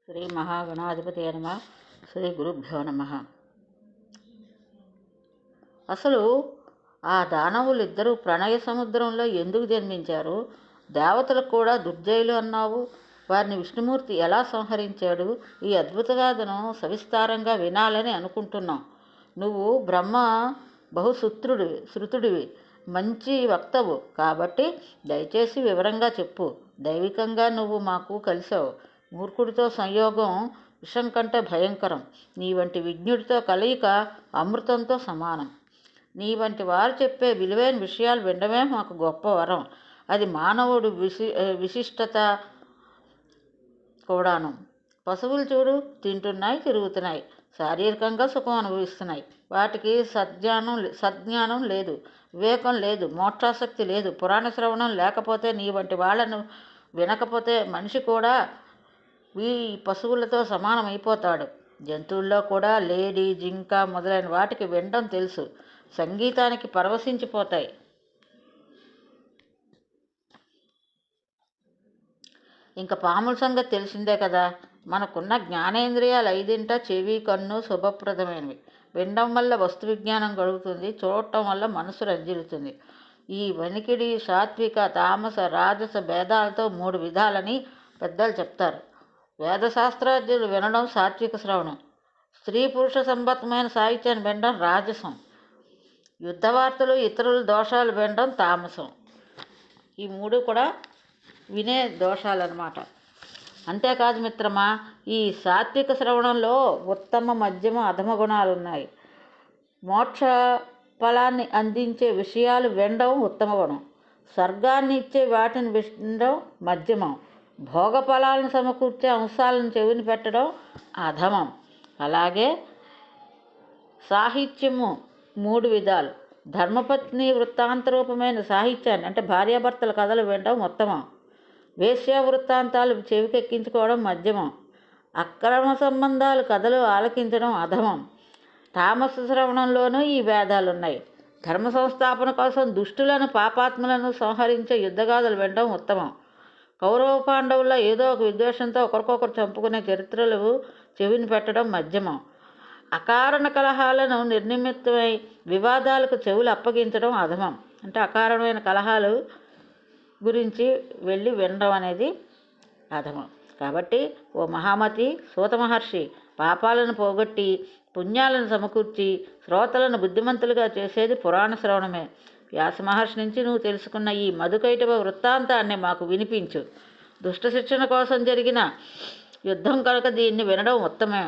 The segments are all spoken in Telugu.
శ్రీ మహాగణాధిపతి నమ. శ్రీ గురుభ్యో నమ. అసలు ఆ దానవులిద్దరూ ప్రణయ సముద్రంలో ఎందుకు జన్మించారు? దేవతలకు కూడా దుర్జయులు అన్నావు. వారిని విష్ణుమూర్తి ఎలా సంహరించాడు? ఈ అద్భుత గాథను సవిస్తారంగా వినాలని అనుకుంటున్నాం. నువ్వు బ్రహ్మ శృతుడివి, మంచి వక్తవు కాబట్టి దయచేసి వివరంగా చెప్పు. దైవికంగా నువ్వు మాకు కలిసావు. మూర్ఖుడితో సంయోగం విషం కంటే భయంకరం. నీ వంటి విజ్ఞుడితో కలయిక అమృతంతో సమానం. నీ వంటి వారు చెప్పే విలువైన విషయాలు వినడమే మాకు గొప్ప వరం. అది మానవుడు విశిష్టత కూడాను. పశువులు చూడు, తింటున్నాయి, తిరుగుతున్నాయి, శారీరకంగా సుఖం అనుభవిస్తున్నాయి. వాటికి సద్జ్ఞానం లేదు, వివేకం లేదు, మోక్షాసక్తి లేదు. పురాణ శ్రవణం లేకపోతే, నీ వంటి వాళ్ళను వినకపోతే మనిషి కూడా ఈ పశువులతో సమానమైపోతాడు. జంతువుల్లో కూడా లేడి, జింక మొదలైన వాటికి వినడం తెలుసు, సంగీతానికి పరవశించిపోతాయి. ఇంకా పాముల సంగతి తెలిసిందే కదా. మనకున్న జ్ఞానేంద్రియాలు 5 చెవి, కన్ను శుభప్రదమైనవి. వినడం వల్ల వస్తు విజ్ఞానం కలుగుతుంది, చూడటం వల్ల మనసు రంజిల్లుతుంది. ఈ వణికిడి సాత్విక, తామస, రాజస భేదాలతో 3 విధాలని పెద్దలు చెప్తారు. వేదశాస్త్రాధ్యులు వినడం సాత్విక శ్రవణం, స్త్రీ పురుష సంబద్ధమైన సాహిత్యాన్ని వినడం రాజసం, యుద్ధ వార్తలు, ఇతరుల దోషాలు వినడం తామసం. ఈ 3 కూడా వినే దోషాలన్నమాట. అంతేకాదు మిత్రమా, ఈ సాత్విక శ్రవణంలో ఉత్తమ, మధ్యమ, అధమ గుణాలు ఉన్నాయి. మోక్ష ఫలాన్ని అందించే విషయాలు వినడం ఉత్తమ గుణం, స్వర్గాన్ని ఇచ్చే వాటిని వినడం మధ్యమం, భోగ ఫలాలను సమకూర్చే అంశాలను చెవిని పెట్టడం అధమం. అలాగే సాహిత్యము 3 విధాలు. ధర్మపత్ని వృత్తాంతరూపమైన సాహిత్యాన్ని అంటే భార్యాభర్తల కథలు వినడం ఉత్తమం, వేశ్యా వృత్తాంతాలు చెవికెక్కించుకోవడం మధ్యమం, అక్రమ సంబంధాలు కథలు ఆలకించడం అధమం. తామస శ్రవణంలోనూ ఈ భేదాలు ఉన్నాయి. ధర్మ సంస్థాపన కోసం దుష్టులను, పాపాత్ములను సంహరించే యుద్ధగాథలు వినడం ఉత్తమం. కౌరవ పాండవుల్లో ఏదో ఒక విద్వేషంతో ఒకరికొకరు చంపుకునే చరిత్రలు చెవిని పెట్టడం మధ్యమం. అకారణ కలహాలను నిర్నిమిత్తమై వివాదాలకు చెవులు అప్పగించడం అధమం. అంటే అకారణమైన కలహాలు గురించి వెళ్ళి వినడం అనేది అధమం. కాబట్టి ఓ మహామతి, సూత మహర్షి, పాపాలను పోగొట్టి పుణ్యాలను సమకూర్చి శ్రోతలను బుద్ధిమంతులుగా చేసేది పురాణ శ్రవణమే. వ్యాస మహర్షి నుంచి నువ్వు తెలుసుకున్న ఈ మధుకైటభ వృత్తాంతాన్ని మాకు వినిపించు. దుష్ట శిక్షణ కోసం జరిగిన యుద్ధం కనుక దీన్ని వినడం ఉత్తమే.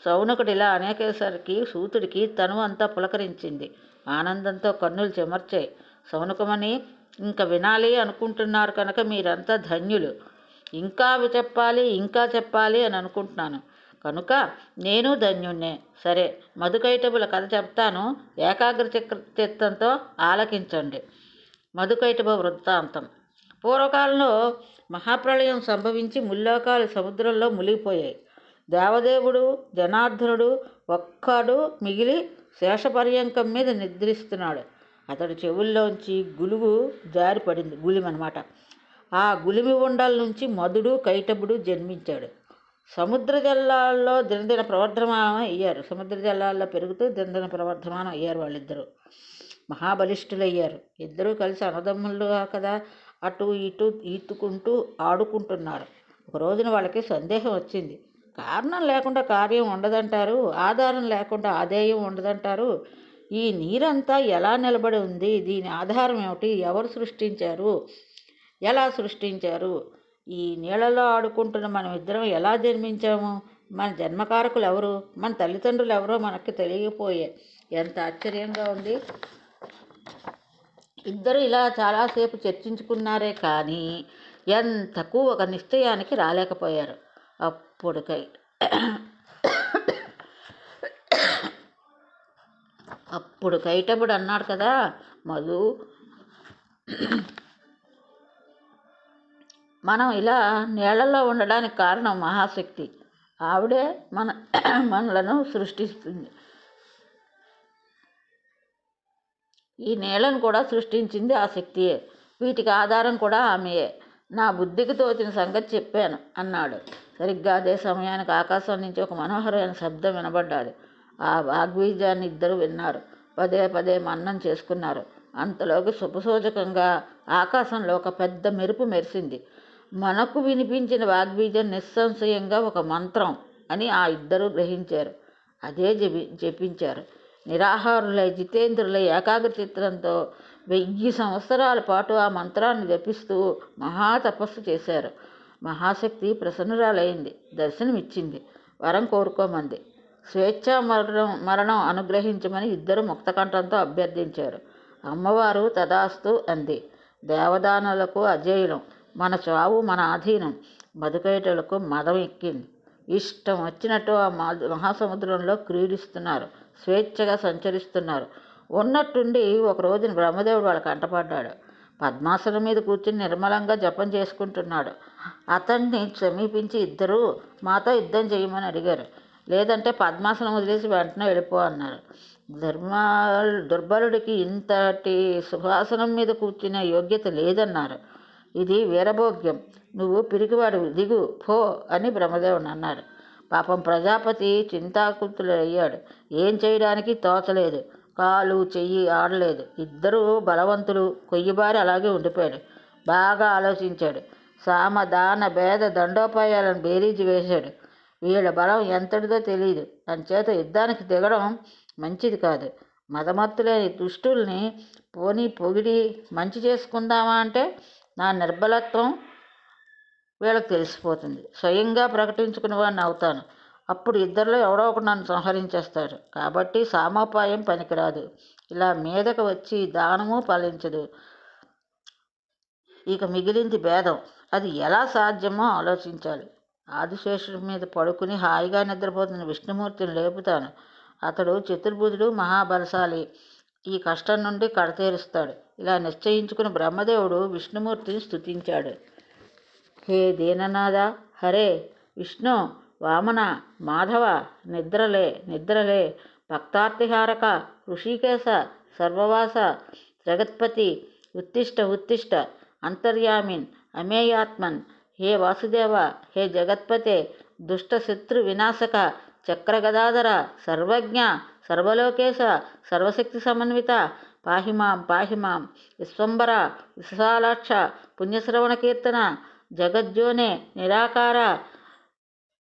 సౌనకుడు ఇలా అనేకేసరికి సూతుడికి తను అంతా పులకరించింది. ఆనందంతో కన్నులు చెమర్చాయి. సౌనకమని ఇంకా వినాలి అనుకుంటున్నారు కనుక మీరంతా ధన్యులు. ఇంకా చెప్పాలి అని అనుకుంటున్నాను కనుక నేను ధన్యుణ్ణే. సరే, మధుకైటభుల కథ చెప్తాను, ఏకాగ్ర చిత్తంతో ఆలకించండి. మధుకైటభ వృత్తాంతం. పూర్వకాలంలో మహాప్రళయం సంభవించి ముల్లోకాలు సముద్రంలో మునిగిపోయాయి. దేవదేవుడు జనార్దనుడు ఒక్కడు మిగిలి శేషపర్యంకం మీద నిద్రిస్తున్నాడు. అతడి చెవుల్లోంచి గులుగు జారిపడింది, గులిమనమాట. ఆ గులిమి ఉండల నుంచి మధుడు, కైటభుడు జన్మించాడు. సముద్ర జలాల్లో దినదిన ప్రవర్ధమానం అయ్యారు. సముద్ర జలాల్లో పెరుగుతూ దినదిన ప్రవర్ధమానం అయ్యారు. వాళ్ళిద్దరూ మహాబలిష్ఠులయ్యారు. ఇద్దరూ కలిసి అన్నదమ్ములుగా కదా అటు ఇటు ఈతుకుంటూ ఆడుకుంటున్నారు. ఒక రోజున వాళ్ళకి సందేహం వచ్చింది. కారణం లేకుండా కార్యం ఉండదంటారు, ఆధారం లేకుండా ఆదాయం ఉండదంటారు. ఈ నీరంతా ఎలా నిలబడి ఉంది? దీని ఆధారం ఏమిటి? ఎవరు సృష్టించారు? ఎలా సృష్టించారు? ఈ నీళ్ళలో ఆడుకుంటున్న మనం ఇద్దరం ఎలా జన్మించాము? మన జన్మకారకులు ఎవరు? మన తల్లిదండ్రులు ఎవరో మనకి తెలియకపోయే. ఎంత ఆశ్చర్యంగా ఉంది. ఇద్దరు ఇలా చాలాసేపు చర్చించుకున్నారే కానీ ఎంతకు ఒక నిశ్చయానికి రాలేకపోయారు. అప్పుడు కైటభుడు అన్నాడు కదా, మధు, మనం ఇలా నీళ్లలో ఉండడానికి కారణం మహాశక్తి. ఆవిడే మనలను సృష్టిస్తుంది. ఈ నీళ్లను కూడా సృష్టించింది ఆ శక్తియే. వీటికి ఆధారం కూడా ఆమెయే. నా బుద్ధికి తోచిన సంగతి చెప్పాను అన్నాడు. సరిగ్గా అదే సమయానికి ఆకాశం నుంచి ఒక మనోహరమైన శబ్దం వినబడ్డాది. ఆ వాగ్బీజాన్ని ఇద్దరు విన్నారు. పదే పదే మన్నం చేసుకున్నారు. అంతలోకి శుభసూచకంగా ఆకాశంలో ఒక పెద్ద మెరుపు మెరిసింది. మనకు వినిపించిన వాగ్బీజం నిస్సంశయంగా ఒక మంత్రం అని ఆ ఇద్దరు గ్రహించారు. అదే జపించారు. నిరాహారులై జితేంద్రులై ఏకాగ్రచిత్రంతో 1000 సంవత్సరాల పాటు ఆ మంత్రాన్ని జపిస్తూ మహాతపస్సు చేశారు. మహాశక్తి ప్రసన్నురాలైంది. దర్శనమిచ్చింది. వరం కోరుకోమంది. స్వేచ్ఛా మరణం అనుగ్రహించమని ఇద్దరు ముక్తకంఠంతో అభ్యర్థించారు. అమ్మవారు తదాస్తు అంది. దేవదానులకు అజేయులం. మన చావు మన ఆధీనం. మధుకైటలకు మదం ఎక్కింది. ఇష్టం వచ్చినట్టు ఆ మహాసముద్రంలో క్రీడిస్తున్నారు. స్వేచ్ఛగా సంచరిస్తున్నారు. ఉన్నట్టుండి ఒక రోజున బ్రహ్మదేవుడు వాళ్ళ కంటపడ్డాడు. పద్మాసనం మీద కూర్చుని నిర్మలంగా జపం చేసుకుంటున్నాడు. అతన్ని సమీపించి ఇద్దరు మాతో యుద్ధం చేయమని అడిగారు. లేదంటే పద్మాసనం వదిలేసి వెంటనే వెళ్ళిపో అన్నారు. దుర్బలుడికి ఇంతటి సుఖాసనం మీద కూర్చునే యోగ్యత లేదన్నారు. ఇది వీరభోగ్యం. నువ్వు పిరికివాడివి, దిగు పో అని బ్రహ్మదేవుని అన్నారు. పాపం ప్రజాపతి చింతాకుతులయ్యాడు. ఏం చేయడానికి తోచలేదు. కాలు చెయ్యి ఆడలేదు. ఇద్దరు బలవంతులు. కొయ్యబారి అలాగే ఉండిపోయాడు. బాగా ఆలోచించాడు. సామ దాన భేద దండోపాయాలను బేరీజు వేశాడు. వీళ్ళ బలం ఎంతటిదో తెలియదు. అంచేత యుద్ధానికి దిగడం మంచిది కాదు. మదమత్తులేని దుష్టుల్ని పోనీ పొగిడి మంచి చేసుకుందామా అంటే నా నిర్బలత్వం వీళ్ళకి తెలిసిపోతుంది. స్వయంగా ప్రకటించుకుని వాడిని అవుతాను. అప్పుడు ఇద్దరిలో ఎవడో ఒకడు నన్ను సంహరించేస్తాడు. కాబట్టి సామోపాయం పనికిరాదు. ఇలా మీదకు వచ్చి దానము ఫలించదు. ఇక మిగిలింది భేదం. అది ఎలా సాధ్యమో ఆలోచించాలి. ఆదిశేషుడి మీద పడుకుని హాయిగా నిద్రపోతున్న విష్ణుమూర్తిని లేపుతాను. అతడు చతుర్భుజుడు, మహాబలశాలి. ఈ కష్టం నుండి కడతేరుస్తాడు. ఇలా నిశ్చయించుకుని బ్రహ్మదేవుడు విష్ణుమూర్తిని స్తుతించాడు. హే దీననాథ, హరే విష్ణు, వామన, మాధవ, నిద్రలే నిద్రలే, భక్తార్తిహారక, ఋషికేశ, సర్వవాస, జగత్పతి, ఉత్తిష్ట ఉత్తిష్ట, అంతర్యామిన్, అమేయాత్మన్, హే వాసుదేవ, హే జగత్పతే, దుష్టశత్రు వినాశక, చక్రగదాధర, సర్వజ్ఞ, సర్వలోకేశ, సర్వశక్తి సమన్విత, పాహిమాం పాహిమాం, విశ్వంబర, విశాలాక్ష, పుణ్యశ్రవణ కీర్తన, జగజ్జోనే, నిరాకార,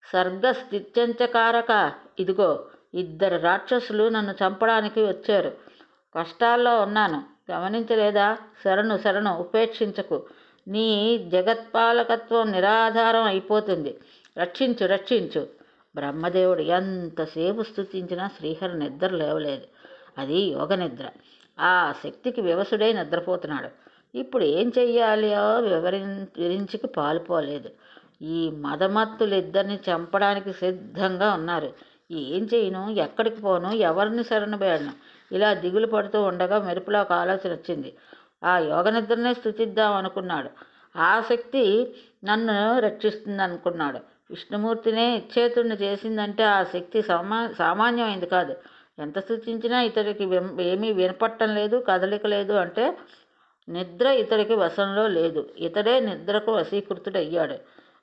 సర్గస్థిత్యంచకారక. ఇదిగో ఇద్దరు రాక్షసులు నన్ను చంపడానికి వచ్చారు. కష్టాల్లో ఉన్నాను, గమనించలేదా? శరణు శరణు, ఉపేక్షించకు. నీ జగత్పాలకత్వం నిరాధారం అయిపోతుంది. రక్షించు రక్షించు. బ్రహ్మదేవుడు ఎంతసేపు స్తుతించినా శ్రీహరి నిద్ర లేవలేదు. అది యోగ నిద్ర. ఆ శక్తికి వివసుడై నిద్రపోతున్నాడు. ఇప్పుడు ఏం చెయ్యాలో వివరించుకు పాలుపోలేదు. ఈ మదమత్తులిద్దరిని చంపడానికి సిద్ధంగా ఉన్నారు. ఏం చేయను, ఎక్కడికి పోను, ఎవరిని శరణు వేడను? ఇలా దిగులు పడుతూ ఉండగా మెరుపులో ఒక ఆలోచన వచ్చింది. ఆ యోగ నిద్రనే స్తుతిద్దాం అనుకున్నాడు. ఆ శక్తి నన్ను రక్షిస్తుంది అనుకున్నాడు. విష్ణుమూర్తినే ఇచ్చేతుడిని చేసిందంటే ఆ శక్తి సామాన్యమైంది కాదు. ఎంత స్తుతించినా ఇతడికి ఏమీ వినపట్టం లేదు, కదలిక లేదు. అంటే నిద్ర ఇతడికి వశంలో లేదు. ఇతడే నిద్రకు వశీకృతుడయ్యాడు.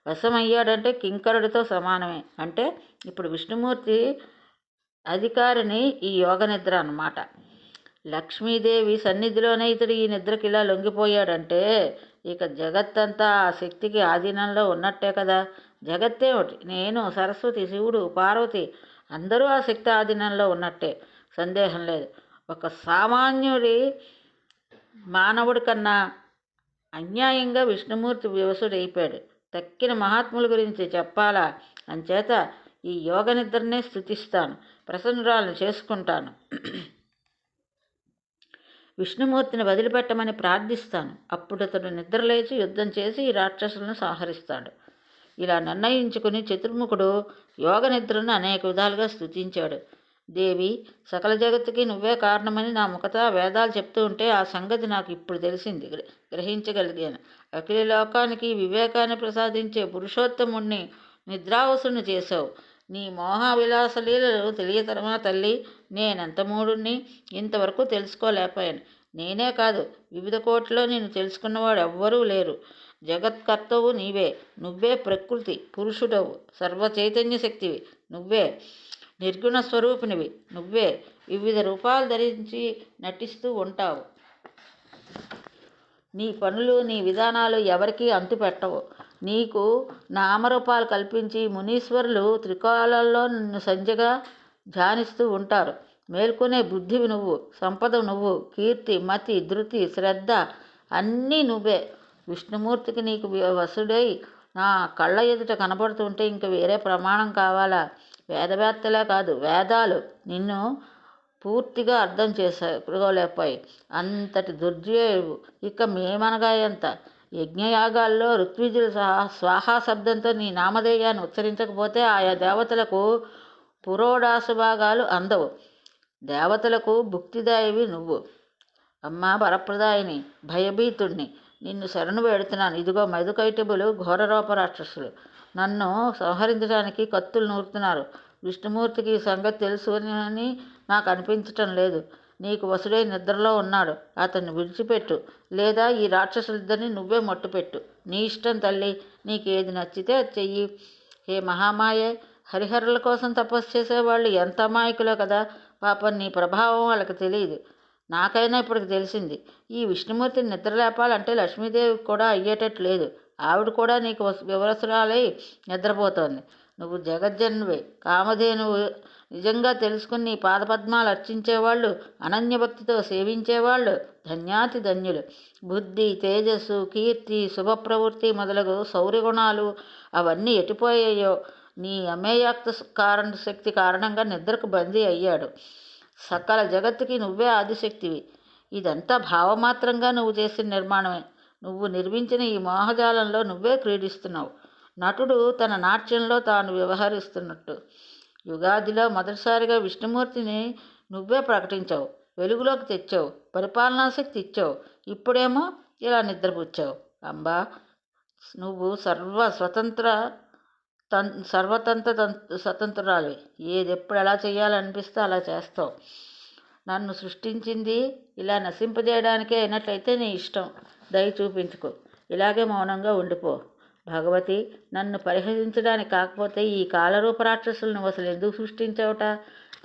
వశమయ్యాడంటే కింకరుడితో సమానమే. అంటే ఇప్పుడు విష్ణుమూర్తి అధికారిని ఈ యోగ నిద్ర అన్నమాట. లక్ష్మీదేవి సన్నిధిలోనే ఇతడు ఈ నిద్రకి ఇలా లొంగిపోయాడంటే ఇక జగత్తంతా ఆ శక్తికి ఆధీనంలో ఉన్నట్టే కదా. జగత్తేమిటి, నేను, సరస్వతి, శివుడు, పార్వతి అందరూ ఆ శక్తి ఆధీనంలో ఉన్నట్టే, సందేహం లేదు. ఒక సామాన్యుడి మానవుడి కన్నా అన్యాయంగా విష్ణుమూర్తి వివసుడైపోయాడు. తక్కిన మహాత్ముల గురించి చెప్పాలా? అంచేత ఈ యోగ నిద్రనే స్తుతిస్తాను, ప్రసన్నురాలను చేసుకుంటాను. విష్ణుమూర్తిని వదిలిపెట్టమని ప్రార్థిస్తాను. అప్పుడు అతడు నిద్రలేచి యుద్ధం చేసి ఈ రాక్షసులను సంహరిస్తాడు. ఇలా నిర్ణయించుకుని చతుర్ముఖుడు యోగ నిద్రను అనేక విధాలుగా స్తుతించాడు. దేవి, సకల జగత్తుకి నువ్వే కారణమని నా ముఖత వేదాలు చెప్తూ ఉంటే ఆ సంగతి నాకు ఇప్పుడు తెలిసింది, గ్రహించగలిగాను. అఖిల లోకానికి వివేకాన్ని ప్రసాదించే పురుషోత్తముణ్ణి నిద్రావసుని చేశావు. నీ మోహ విలాస లీలలు తెలియతరమా తల్లి? నేనెంత మూఢుణ్ణి, ఇంతవరకు తెలుసుకోలేకపోయాను. నేనే కాదు, వివిధ కోట్లలో నేను తెలుసుకున్నవాడు ఎవ్వరూ లేరు. జగత్కర్తవు నీవే. నువ్వే ప్రకృతి పురుషుడవు, సర్వచైతన్య శక్తివి నువ్వే, నిర్గుణ స్వరూపినివి నువ్వే. వివిధ రూపాలు ధరించి నటిస్తూ ఉంటావు. నీ పనులు నీ విధానాలు ఎవరికీ అంతుపెట్టవు. నీకు నామరూపాలు కల్పించి మునీశ్వరులు త్రికాలాల్లో నిన్ను సంధ్యగా ధ్యానిస్తూ ఉంటారు. మేల్కొనే బుద్ధివి నువ్వు, సంపద నువ్వు, కీర్తి మతి ధృతి శ్రద్ధ అన్నీ నువ్వే. విష్ణుమూర్తికి నీకు వసుడై నా కళ్ళ ఎదుట కనబడుతుంటే ఇంక వేరే ప్రమాణం కావాలా? వేదవేత్తలే కాదు, వేదాలు నిన్ను పూర్తిగా అర్థం చేసుకోలేకపోయి. అంతటి దుర్జయువు. ఇక మేమనగా ఎంత? యజ్ఞయాగాల్లో ఋత్విజులు స్వాహా శబ్దంతో నీ నామధేయాన్ని ఉచ్చరించకపోతే ఆయా దేవతలకు పురోడాసుభాగాలు అందవు. దేవతలకు భుక్తిదాయివి నువ్వు. అమ్మా వరప్రదాయిని, భయభీతుణ్ణి, నిన్ను శరణు వేడుతున్నాను. ఇదిగో మధుకైటబులు ఘోరరూప రాక్షసులు నన్ను సంహరించడానికి కత్తులు నూరుతున్నారు. విష్ణుమూర్తికి ఈ సంగతి తెలుసు అని నాకు అనిపించటం లేదు. నీకు వసుడై నిద్రలో ఉన్నాడు. అతన్ని విడిచిపెట్టు, లేదా ఈ రాక్షసులిద్దరిని నువ్వే మట్టుపెట్టు. నీ ఇష్టం తల్లి, నీకేది నచ్చితే అది చెయ్యి. హే మహామాయే, హరిహరుల కోసం తపస్సు చేసేవాళ్ళు ఎంత అమాయకులో కదా. పాపం నీ ప్రభావం వాళ్ళకి తెలియదు. నాకైనా ఇప్పటికి తెలిసింది. ఈ విష్ణుమూర్తిని నిద్రలేపాలంటే లక్ష్మీదేవికి కూడా అయ్యేటట్టు లేదు. ఆవిడ కూడా నీకు వివరసురాలై నిద్రపోతోంది. నువ్వు జగజ్జన్నువే, కామధేనువు. నిజంగా తెలుసుకుని నీ పాదపద్మాలు అర్చించేవాళ్ళు, అనన్యభక్తితో సేవించేవాళ్ళు ధన్యాతి ధన్యులు. బుద్ధి తేజస్సు కీర్తి శుభప్రవృత్తి మొదలగు శౌర్యగుణాలు అవన్నీ ఎటుపోయాయో. నీ అమేయాక్త శక్తి కారణంగా నిద్రకు బందీ అయ్యాడు. సకల జగత్తుకి నువ్వే ఆదిశక్తివి. ఇదంతా భావమాత్రంగా నువ్వు చేసిన నిర్మాణమే. నువ్వు నిర్మించిన ఈ మోహజాలంలో నువ్వే క్రీడిస్తున్నావు. నటుడు తన నాట్యంలో తాను వ్యవహరిస్తున్నట్టు. యుగాదిలో మొదటిసారిగా విష్ణుమూర్తిని నువ్వే ప్రకటించావు, వెలుగులోకి తెచ్చావు, పరిపాలనాశక్తి ఇచ్చావు. ఇప్పుడేమో ఇలా నిద్రపుచ్చావు. అంబా, నువ్వు సర్వతంత్ర స్వతంత్రాలు. ఏదెప్పుడు ఎలా చేయాలనిపిస్తే అలా చేస్తావు. నన్ను సృష్టించింది ఇలా నశింపజేయడానికే అయినట్లయితే నీ ఇష్టం. దయ చూపించుకో. ఇలాగే మౌనంగా ఉండిపో. భగవతి, నన్ను పరిహసించడానికి కాకపోతే ఈ కాలరూప రాక్షసులను అసలు ఎందుకు సృష్టించావుట?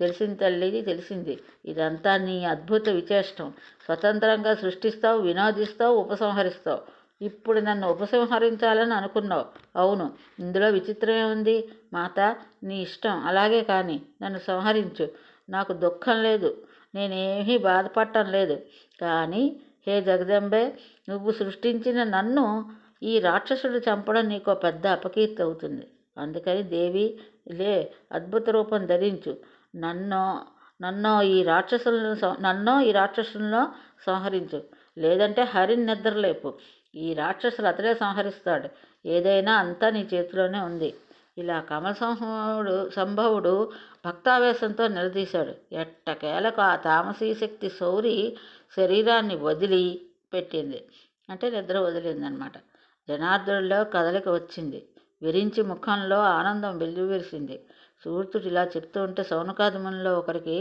తెలిసింది తల్లి, తెలిసింది. ఇదంతా నీ అద్భుత విచేష్టం. స్వతంత్రంగా సృష్టిస్తావు, వినోదిస్తావు, ఉపసంహరిస్తావు. ఇప్పుడు నన్ను ఉపసంహరించాలని అనుకున్నావు. అవును, ఇందులో విచిత్రమే ఉంది. మాత, నీ ఇష్టం, అలాగే కానీ నన్ను సంహరించు. నాకు దుఃఖం లేదు, నేనేమీ బాధపడటం లేదు. కానీ హే జగదంబే, నువ్వు సృష్టించిన నన్ను ఈ రాక్షసుడు చంపడం నీకో పెద్ద అపకీర్తి అవుతుంది. అందుకని దేవి, లే, అద్భుత రూపం ధరించు. నన్నో ఈ రాక్షసులను సంహరించు. లేదంటే హరిని నిద్రలేపు. ఈ రాక్షసులు అతడే సంహరిస్తాడు. ఏదైనా అంతా నీ చేతిలోనే ఉంది. ఇలా కమల సంభవుడు భక్తావేశంతో నిలదీశాడు. ఎట్టకేలకు ఆ తామసీ శక్తి శౌరి శరీరాన్ని వదిలి పెట్టింది. అంటే నిద్ర వదిలిందనమాట. జనార్దనుడిలో కదలిక వచ్చింది. విరించి ముఖంలో ఆనందం వెల్లివిరిసింది. సూర్యుడు ఇలా చెప్తూ ఉంటే సౌనకాదిమునిలో ఒకరికి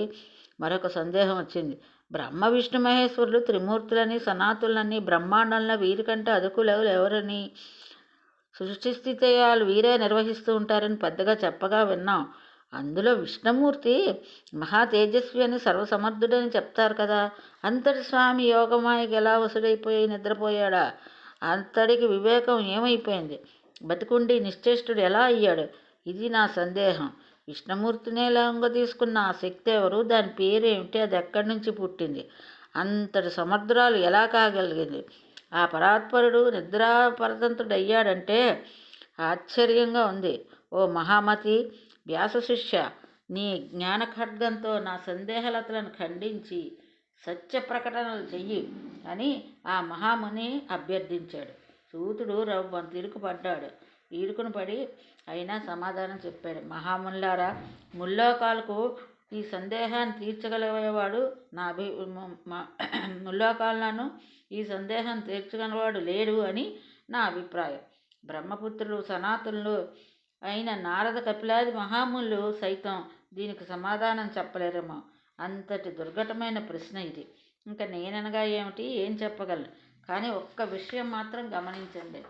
మరొక సందేహం వచ్చింది. బ్రహ్మ విష్ణు మహేశ్వరులు త్రిమూర్తులని సనాతులని బ్రహ్మాండంలో వీరికంటే అదుకులెవరు ఎవరని, సృష్టిస్థితయాలు వీరే నిర్వహిస్తూ ఉంటారని పెద్దగా చెప్పగా విన్నాం. అందులో విష్ణుమూర్తి మహా తేజస్వి అని సర్వసమర్థుడని చెప్తారు కదా. అంతటి స్వామి యోగమాయకి ఎలా వసుడైపోయి నిద్రపోయాడా? అంతడికి వివేకం ఏమైపోయింది? బతికుండి నిశ్చేష్టుడు ఎలా అయ్యాడు? ఇది నా సందేహం. విష్ణుమూర్తినే లొంగ తీసుకున్న ఆ శక్తి ఎవరు? దాని పేరేమిటి? అది ఎక్కడి నుంచి పుట్టింది? అంతటి సమర్థురాలు ఎలా కాగలిగింది? ఆ పరాత్పరుడు నిద్రాపరతంత్రుడయ్యాడంటే ఆశ్చర్యంగా ఉంది. ఓ మహామతి, వ్యాస శిష్య, నీ జ్ఞానఖడ్గంతో నా సందేహలతలను ఖండించి సత్య ప్రకటనలు చెయ్యి అని ఆ మహాముని అభ్యర్థించాడు. సూతుడు రవ్వంత ఇరుకుపడ్డాడు. ఈడుకుని పడి అయినా సమాధానం చెప్పాడు. మహామునులారా, ముల్లోకాలకు ఈ సందేహాన్ని తీర్చగలిగేవాడు ముల్లోకాలను ఈ సందేహం తీర్చగలవాడు లేడు అని నా అభిప్రాయం. బ్రహ్మపుత్రులు సనాతనులు అయిన నారద కపిలాది మహామునులు సైతం దీనికి సమాధానం చెప్పలేరేమో. అంతటి దుర్ఘటమైన ప్రశ్న ఇది. ఇంకా నేననగా ఏమిటి, ఏం చెప్పగలను? కానీ ఒక్క విషయం మాత్రం గమనించండి.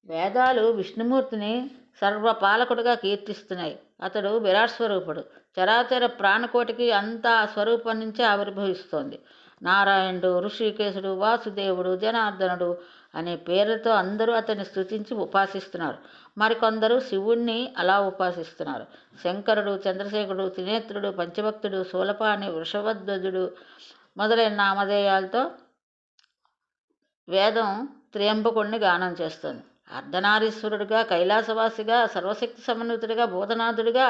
వేదాలు విష్ణుమూర్తిని సర్వపాలకుడుగా కీర్తిస్తున్నాయి. అతడు విరాట్ స్వరూపుడు. చరాచర ప్రాణకోటికి అంతా ఆ స్వరూపం నుంచే ఆవిర్భవిస్తోంది. నారాయణుడు, ఋషికేశుడు, వాసుదేవుడు, జనార్దనుడు అనే పేర్లతో అందరూ అతన్ని స్తుతించి ఉపాసిస్తున్నారు. మరికొందరు శివుణ్ణి అలా ఉపాసిస్తున్నారు. శంకరుడు, చంద్రశేఖరుడు, త్రినేత్రుడు, పంచభక్తుడు, శూలపాణి, వృషభధ్వజుడు మొదలైన నామధేయాలతో వేదం త్ర్యంబకుణ్ణి గానం చేస్తుంది. అర్ధనారీశ్వరుడిగా, కైలాసవాసిగా, సర్వశక్తి సమన్వితుడిగా, భూతనాథుడిగా,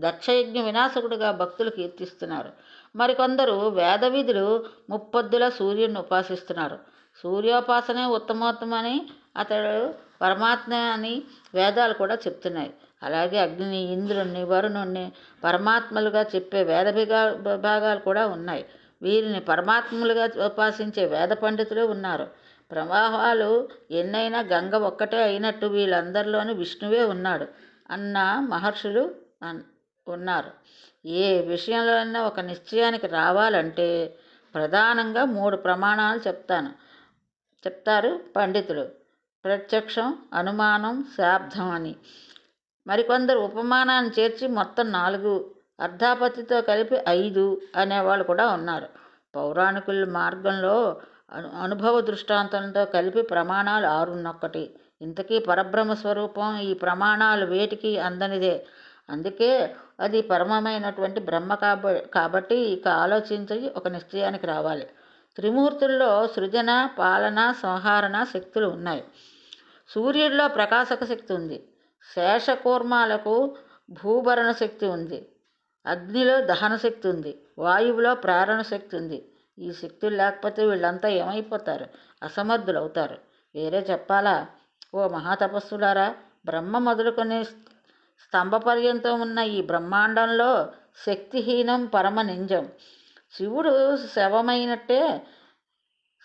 దక్షయజ్ఞ వినాశకుడిగా భక్తులు కీర్తిస్తున్నారు. మరికొందరు వేద విధులు ముప్పొద్దుల సూర్యుడిని ఉపాసిస్తున్నారు. సూర్యోపాసనే ఉత్తమోత్తమని, అతడు పరమాత్మ అని వేదాలు కూడా చెప్తున్నాయి. అలాగే అగ్నిని, ఇంద్రుణ్ణి, వరుణుణ్ణి పరమాత్మలుగా చెప్పే వేద విభాగాలు కూడా ఉన్నాయి. వీరిని పరమాత్మలుగా ఉపాసించే వేద పండితులు ఉన్నారు. ప్రవాహాలు ఎన్నైనా గంగ ఒక్కటే అయినట్టు వీళ్ళందరిలోనూ విష్ణువే ఉన్నాడు అన్న మహర్షులు ఉన్నారు. ఏ విషయంలోనైనా ఒక నిశ్చయానికి రావాలంటే ప్రధానంగా 3 ప్రమాణాలు చెప్తారు పండితులు: ప్రత్యక్షం, అనుమానం, శాబ్దం అని. మరికొందరు ఉపమానాన్ని చేర్చి మొత్తం 4, అర్ధాపత్తితో కలిపి 5 అనేవాళ్ళు కూడా ఉన్నారు. పౌరాణికుల మార్గంలో అనుభవ దృష్టాంతంతో కలిపి ప్రమాణాలు 6 ఇంతకీ పరబ్రహ్మ స్వరూపం ఈ ప్రమాణాలు వేటికి అందనిదే. అందుకే అది పరమమైనటువంటి బ్రహ్మ కాబట్టి ఇక ఆలోచించి ఒక నిశ్చయానికి రావాలి. త్రిమూర్తుల్లో సృజన, పాలన, సంహరణ శక్తులు ఉన్నాయి. సూర్యుడిలో ప్రకాశక శక్తి ఉంది. శేషకూర్మాలకు భూభరణ శక్తి ఉంది. అగ్నిలో దహన శక్తి ఉంది. వాయువులో ప్రేరణ శక్తి ఉంది. ఈ శక్తులు లేకపోతే వీళ్ళంతా ఏమైపోతారు? అసమర్థులు అవుతారు. వేరే చెప్పాలా? ఓ మహాతపస్సులారా, బ్రహ్మ మొదలుకొని స్తంభపర్యంతం ఉన్న ఈ బ్రహ్మాండంలో శక్తిహీనం పరమ నింజం. శివుడు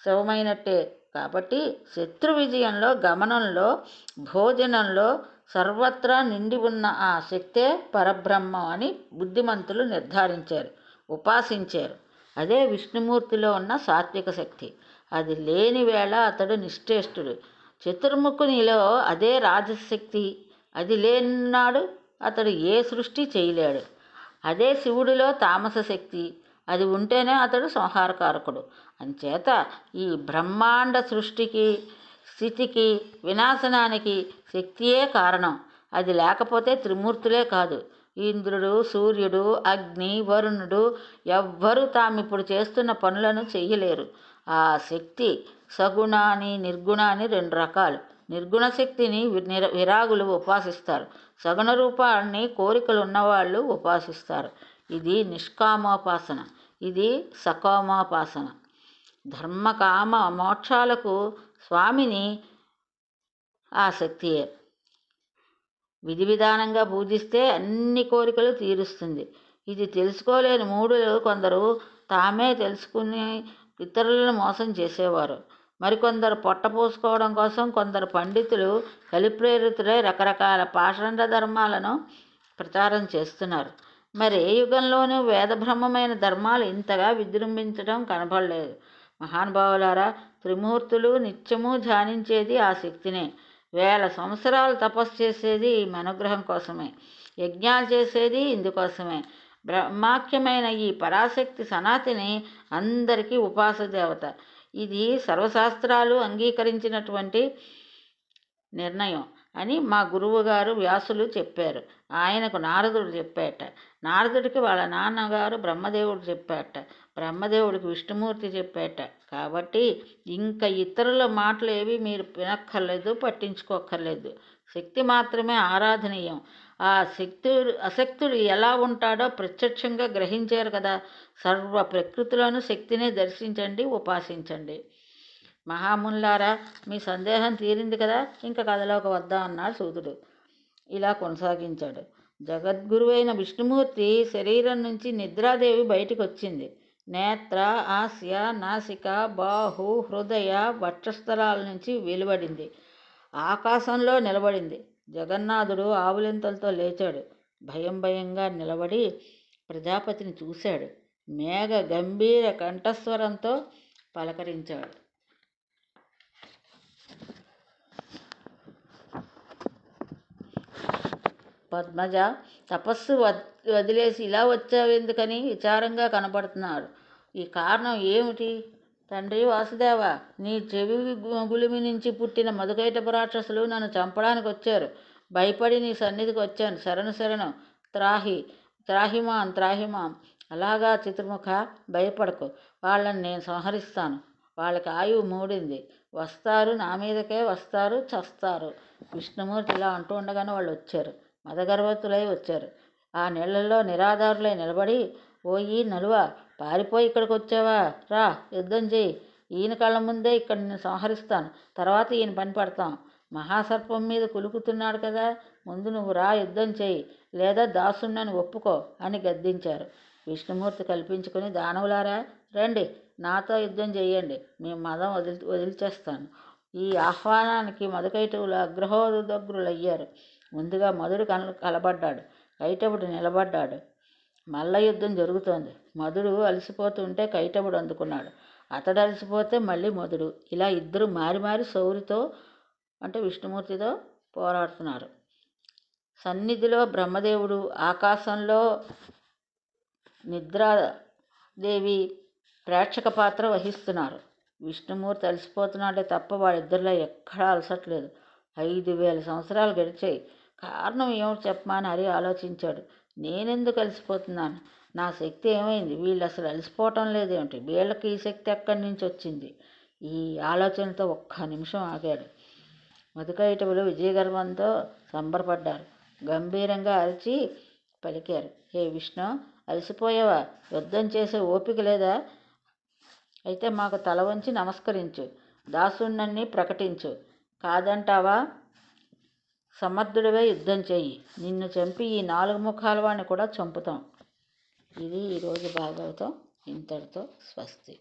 శవమైనట్టే కాబట్టి శత్రు విజయంలో, గమనంలో, భోజనంలో సర్వత్రా నిండి ఉన్న ఆ శక్తే పరబ్రహ్మం అని బుద్ధిమంతులు నిర్ధారించారు, ఉపాసించారు. అదే విష్ణుమూర్తిలో ఉన్న సాత్విక శక్తి. అది లేని వేళ అతడు నిశ్చేష్టుడు. చతుర్ముఖునిలో అదే రాజశక్తి. అది లేనినాడు అతడు ఏ సృష్టి చేయలేడు. అదే శివుడిలో తామస శక్తి. అది ఉంటేనే అతడు సంహారకారకుడు. అంచేత ఈ బ్రహ్మాండ సృష్టికి, స్థితికి, వినాశనానికి శక్తియే కారణం. అది లేకపోతే త్రిమూర్తులే కాదు, ఇంద్రుడు, సూర్యుడు, అగ్ని, వరుణుడు ఎవ్వరూ తామిప్పుడు చేస్తున్న పనులను చెయ్యలేరు. ఆ శక్తి సగుణ అని, నిర్గుణ అని 2 రకాలు. నిర్గుణ శక్తిని విరాగులు ఉపాసిస్తారు. సగుణ రూపాన్ని కోరికలు ఉన్నవాళ్ళు ఉపాసిస్తారు. ఇది నిష్కామోపాసన, ఇది సకామోపాసన. ధర్మకామ మోక్షాలకు స్వామిని ఆ శక్తియే. విధి విధానంగా పూజిస్తే అన్ని కోరికలు తీరుస్తుంది. ఇది తెలుసుకోలేని మూఢులు కొందరు తామే తెలుసుకుని ఇతరులను మోసం చేసేవారు. మరికొందరు పొట్ట పోసుకోవడం కోసం కొందరు పండితులు కలిప్రేరితులై రకరకాల పాషండ ధర్మాలను ప్రచారం చేస్తున్నారు. మరి ఏ యుగంలోనూ వేదబ్రహ్మమైన ధర్మాలు ఇంతగా విజృంభించడం కనబడలేదు. మహానుభావులారా, త్రిమూర్తులు నిత్యము ధ్యానించేది ఆ శక్తినే. 1000 సంవత్సరాలు తపస్సు చేసేది ఈ అనుగ్రహం కోసమే. యజ్ఞాలు చేసేది ఇందుకోసమే. బ్రహ్మాఖ్యమైన ఈ పరాశక్తి సనాతిని అందరికీ ఉపాసదేవత. ఇది సర్వశాస్త్రాలు అంగీకరించినటువంటి నిర్ణయం అని మా గురువుగారు వ్యాసులు చెప్పారు. ఆయనకు నారదుడు చెప్పాట. నారదుడికి వాళ్ళ నాన్నగారు బ్రహ్మదేవుడు చెప్పాట. బ్రహ్మదేవుడికి విష్ణుమూర్తి చెప్పాట. కాబట్టి ఇంకా ఇతరుల మాటలు ఏవి మీరు వినక్కర్లేదు, పట్టించుకోక్కర్లేదు. శక్తి మాత్రమే ఆరాధనీయం. ఆ అశక్తుడు ఎలా ఉంటాడో ప్రత్యక్షంగా గ్రహించారు కదా. సర్వ ప్రకృతిలోనూ శక్తినే దర్శించండి, ఉపాసించండి. మహామునులారా, మీ సందేహం తీరింది కదా, ఇంకా కథలోకి వద్దాం అన్నాడు సూతుడు. ఇలా కొనసాగించాడు. జగద్గురువైన విష్ణుమూర్తి శరీరం నుంచి నిద్రాదేవి బయటికి వచ్చింది. నేత్ర, ఆస్య, నాసిక, బాహు, హృదయ, వక్షస్థలాల నుంచి వెలువడింది. ఆకాశంలో నిలబడింది. జగన్నాథుడు ఆవులింతలతో లేచాడు. భయంగా నిలబడి ప్రజాపతిని చూశాడు. మేఘ గంభీర కంఠస్వరంతో పలకరించాడు. పద్మజ తపస్సు వదిలేసి ఇలా వచ్చావెందుకని విచారంగా కనబడుతున్నాడు. ఈ కారణం ఏమిటి? తండ్రి వాసుదేవ, నీ చెవి గులిమి నుంచి పుట్టిన మధుకైటభ రాక్షసులు నన్ను చంపడానికి వచ్చారు. భయపడి నీ సన్నిధికి వచ్చాను. శరణు శరణు, త్రాహిమాం. అలాగా చిత్రముఖ, భయపడకు. వాళ్ళని నేను సంహరిస్తాను. వాళ్ళకి ఆయువు మూడింది. వస్తారు, నా మీదకే వస్తారు, చస్తారు. విష్ణుమూర్తి ఇలా అంటూ ఉండగానే వాళ్ళు వచ్చారు. మదగర్వతులై వచ్చారు. ఆ నీళ్లలో నిరాధారులై నిలబడి, ఓయి నలువ, పారిపోయి ఇక్కడికి వచ్చావా? రా, యుద్ధం చేయి. ఈయన కళ్ళ ముందే ఇక్కడ నేను సంహరిస్తాను. తర్వాత ఈయన పని పడతాం. మహాసర్పం మీద కులుకుతున్నాడు కదా, ముందు నువ్వు రా, యుద్ధం చేయి, లేదా దాసున్నని ఒప్పుకో అని గద్దించారు. విష్ణుమూర్తి కల్పించుకుని, దానవులారా రండి, నాతో యుద్ధం చేయండి, మీ మదం వదిలిచేస్తాను. ఈ ఆహ్వానానికి మధుకైటవులు అగ్రహోదగ్రులయ్యారు. ముందుగా మధుడు కలబడ్డాడు. కైటవుడు నిలబడ్డాడు. మల్ల యుద్ధం జరుగుతోంది. మధుడు అలసిపోతుంటే కైటవుడు అందుకున్నాడు. అతడు అలసిపోతే మళ్ళీ మధుడు. ఇలా ఇద్దరు మారి మారి శౌరితో అంటే విష్ణుమూర్తితో పోరాడుతున్నారు. సన్నిధిలో బ్రహ్మదేవుడు, ఆకాశంలో నిద్రాదేవి ప్రేక్షక పాత్ర వహిస్తున్నారు. విష్ణుమూర్తి అలసిపోతున్నాడే తప్ప వాళ్ళిద్దరిలో ఎక్కడా అలసట్లేదు. 5000 సంవత్సరాలు గడిచాయి. కారణం ఏమిటి చెప్పమని హరి ఆలోచించాడు. నేనెందుకు అలసిపోతున్నాను? నా శక్తి ఏమైంది? వీళ్ళు అసలు అలసిపోవటం లేదేమిటి? వీళ్ళకి ఈ శక్తి ఎక్కడి నుంచి వచ్చింది? ఈ ఆలోచనతో ఒక్క నిమిషం ఆగాడు. మధుకైటవులు విజయగర్వంతో సంబరపడ్డారు. గంభీరంగా అరిచి పలికారు, హే విష్ణు, అలసిపోయావా? యుద్ధం చేసే ఓపిక లేదా? అయితే మాకు తల వంచి నమస్కరించు. దాసున్నని ప్రకటించు. కాదంటావా? సమర్థుడివే యుద్ధం చెయ్యి. నిన్ను చంపి ఈ 4 ముఖాల వాడిని కూడా చంపుతాం. ఇది ఈరోజు భాగవతం. ఇంతటితో స్వస్తి.